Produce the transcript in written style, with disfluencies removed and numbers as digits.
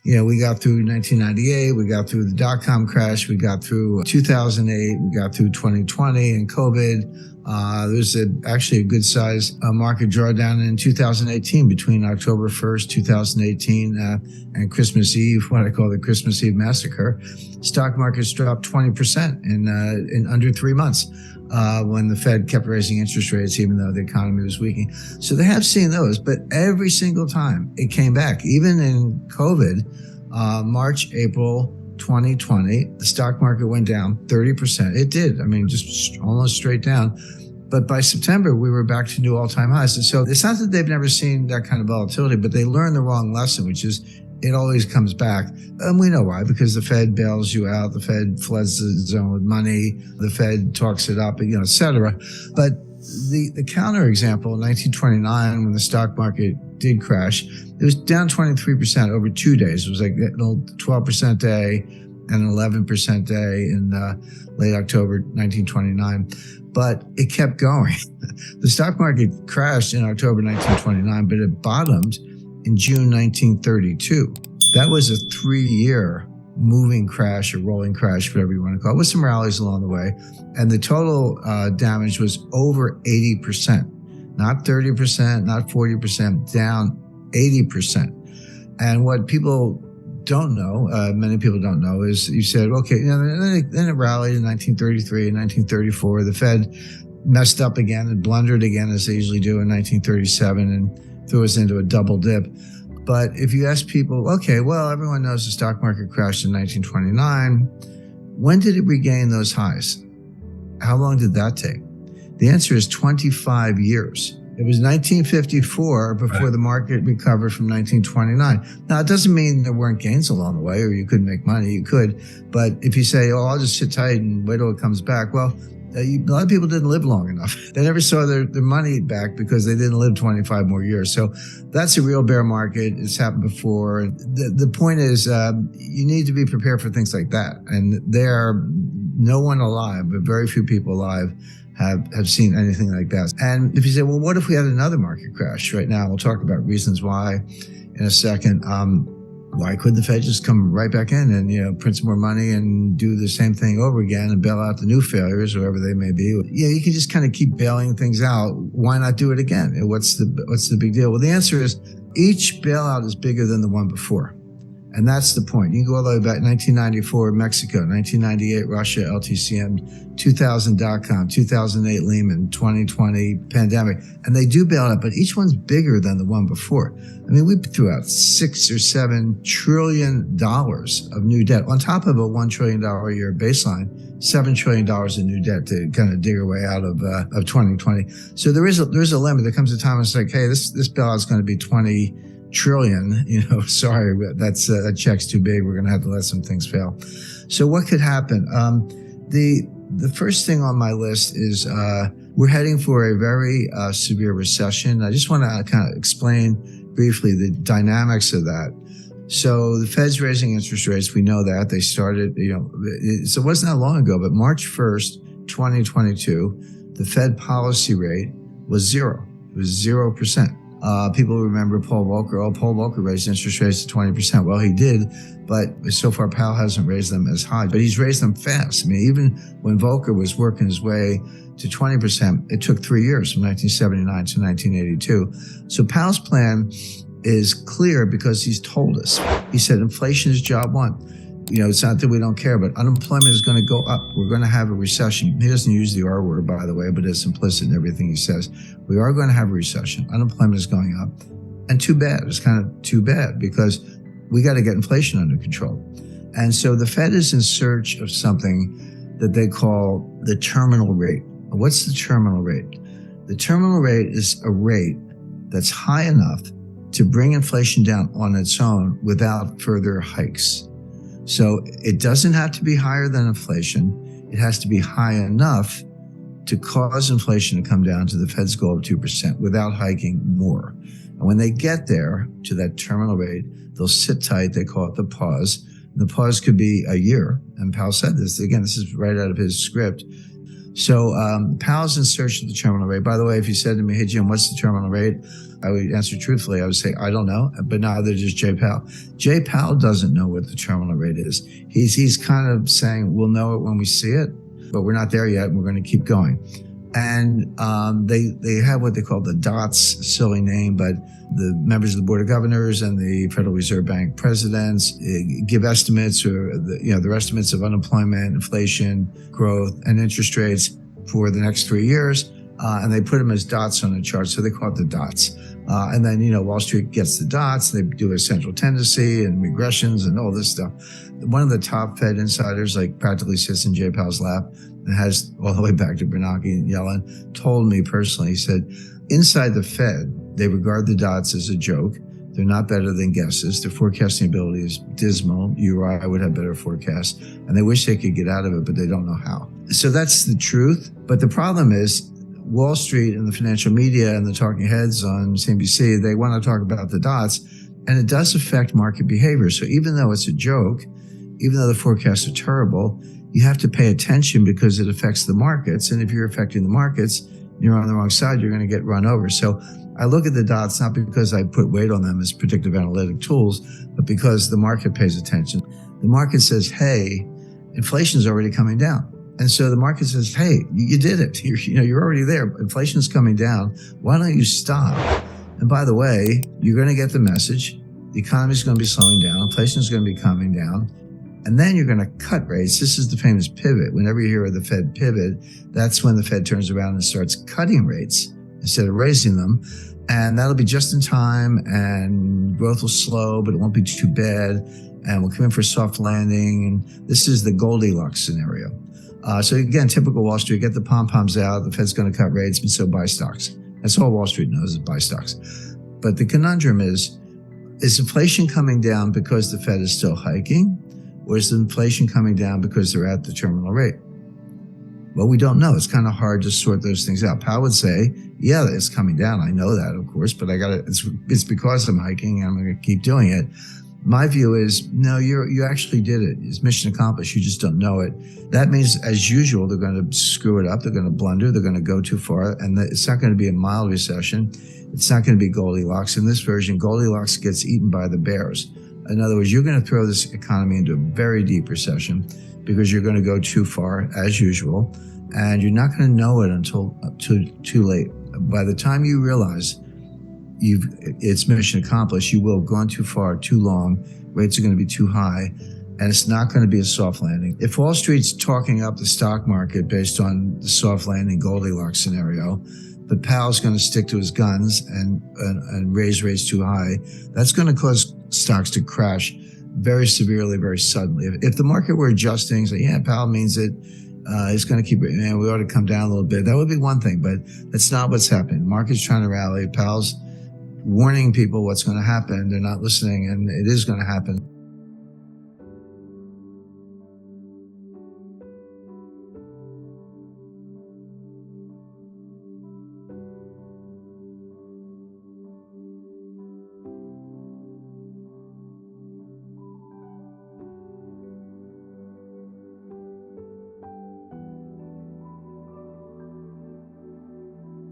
We got through 1998, we got through the dot-com crash, we got through 2008, we got through 2020 and COVID. There's actually a good size market drawdown in 2018 between October 1st, 2018 and Christmas Eve, what I call the Christmas Eve Massacre. Stock markets dropped 20% in under 3 months. When the Fed kept raising interest rates, even though the economy was weakening. So they have seen those, but every single time it came back, even in COVID, March, April 2020, the stock market went down 30%. It did. I mean, just almost straight down. But by September, we were back to new all-time highs. And so it's not that they've never seen that kind of volatility, but they learned the wrong lesson, which is it always comes back. And we know why, because the Fed bails you out, the Fed floods the zone with money, the Fed talks it up, et cetera. But the counterexample, in 1929, when the stock market did crash, it was down 23% over 2 days. It was like a 12% day and an 11% day in late October 1929. But it kept going. The stock market crashed in October 1929, but it bottomed in June 1932. That was a 3-year moving crash or rolling crash, whatever you want to call it, with some rallies along the way. And the total damage was over 80%, not 30%, not 40%, down 80%. And what people don't know, many people don't know, is you said, okay, then it rallied in 1933 and 1934. The Fed messed up again and blundered again, as they usually do, in 1937 and threw us into a double dip. But if you ask people, okay, well, everyone knows the stock market crashed in 1929. When did it regain those highs? How long did that take? The answer is 25 years. It was 1954 before the market recovered from 1929. Now, it doesn't mean there weren't gains along the way or you couldn't make money. You could. But if you say, I'll just sit tight and wait till it comes back, well, a lot of people didn't live long enough. They never saw their money back because they didn't live 25 more years. So that's a real bear market. It's happened before. The point is, you need to be prepared for things like that. And there are no one alive, but very few people alive have seen anything like that. And if you say, well, what if we had another market crash right now? We'll talk about reasons why in a second. Why couldn't the Fed just come right back in and, print some more money and do the same thing over again and bail out the new failures, whoever they may be? You can just kind of keep bailing things out. Why not do it again? What's the big deal? Well, the answer is each bailout is bigger than the one before. And that's the point. You can go all the way back, 1994, Mexico, 1998, Russia, LTCM, 2000, dot-com, 2008, Lehman, 2020, pandemic. And they do bail out, but each one's bigger than the one before. I mean, we threw out $6 or $7 trillion of new debt on top of a $1 trillion a year baseline, $7 trillion in new debt to kind of dig our way out of 2020. So there is a limit. There comes a time when it's like, hey, this bailout is going to be 20 trillion, sorry, that check's too big. We're going to have to let some things fail. So what could happen? The first thing on my list is we're heading for a very severe recession. I just want to kind of explain briefly the dynamics of that. So the Fed's raising interest rates. We know that. They started, so it wasn't that long ago, but March 1st, 2022, the Fed policy rate was zero. It was 0%. People remember Paul Volcker. Oh, Paul Volcker raised interest rates to 20%. Well, he did, but so far Powell hasn't raised them as high, but he's raised them fast. I mean, even when Volcker was working his way to 20%, it took 3 years from 1979 to 1982. So Powell's plan is clear because he's told us. He said inflation is job one. It's not that we don't care, but unemployment is going to go up. We're going to have a recession. He doesn't use the R word, by the way, but it's implicit in everything he says. We are going to have a recession. Unemployment is going up. And too bad. It's kind of too bad because we got to get inflation under control. And so the Fed is in search of something that they call the terminal rate. What's the terminal rate? The terminal rate is a rate that's high enough to bring inflation down on its own without further hikes. So it doesn't have to be higher than inflation. It has to be high enough to cause inflation to come down to the Fed's goal of 2% without hiking more. And when they get there to that terminal rate, they'll sit tight. They call it the pause. And the pause could be a year. And Powell said this. Again, this is right out of his script. So Powell's in search of the terminal rate. By the way, if you said to me, hey, Jim, what's the terminal rate? I would answer truthfully. I would say, I don't know, but neither does Jay Powell. Jay Powell doesn't know what the terminal rate is. He's kind of saying, we'll know it when we see it, but we're not there yet, and we're going to keep going. And they have what they call the DOTS, silly name, but the members of the Board of Governors and the Federal Reserve Bank presidents give estimates, or their estimates of unemployment, inflation, growth, and interest rates for the next 3 years. And they put them as dots on a chart, so they call it the dots. And then, Wall Street gets the dots. They do a central tendency and regressions and all this stuff. One of the top Fed insiders, practically sits in Jay Powell's lap and has all the way back to Bernanke and Yellen, told me personally, he said, inside the Fed, they regard the dots as a joke. They're not better than guesses. Their forecasting ability is dismal. You or I would have better forecasts. And they wish they could get out of it, but they don't know how. So that's the truth. But the problem is, Wall Street and the financial media and the talking heads on CNBC, they want to talk about the dots, and it does affect market behavior. So even though it's a joke, even though the forecasts are terrible, you have to pay attention because it affects the markets. And if you're affecting the markets, you're on the wrong side, you're going to get run over. So I look at the dots not because I put weight on them as predictive analytic tools, but because the market pays attention. The market says, hey, inflation's already coming down. And so the market says, hey, you did it. You're already there. Inflation's coming down. Why don't you stop? And by the way, you're going to get the message. The economy's going to be slowing down. Inflation's going to be coming down. And then you're going to cut rates. This is the famous pivot. Whenever you hear of the Fed pivot, that's when the Fed turns around and starts cutting rates instead of raising them. And that'll be just in time, and growth will slow, but it won't be too bad. And we'll come in for a soft landing. And this is the Goldilocks scenario. So again, typical Wall Street, get the pom-poms out, the Fed's going to cut rates, and so buy stocks. That's all Wall Street knows, is buy stocks. But the conundrum is inflation coming down because the Fed is still hiking, or is inflation coming down because they're at the terminal rate? Well, we don't know. It's kind of hard to sort those things out. Powell would say, yeah, it's coming down. I know that, of course, but it's because I'm hiking and I'm going to keep doing it. My view is, no, you actually did it. It's mission accomplished. You just don't know it. That means, as usual, they're going to screw it up. They're going to blunder. They're going to go too far. And it's not going to be a mild recession. It's not going to be Goldilocks. In this version, Goldilocks gets eaten by the bears. In other words, you're going to throw this economy into a very deep recession because you're going to go too far, as usual. And you're not going to know it until too late. By the time you realize it's mission accomplished, you will have gone too far, too long, rates are going to be too high, and it's not going to be a soft landing. If Wall Street's talking up the stock market based on the soft landing Goldilocks scenario, but Powell's going to stick to his guns and raise rates too high, that's going to cause stocks to crash very severely, very suddenly. If the market were adjusting, say, yeah, Powell means it, it's going to keep, we ought to come down a little bit, that would be one thing, but that's not what's happening. The market's trying to rally. Powell's warning people what's going to happen. They're not listening, and it is going to happen.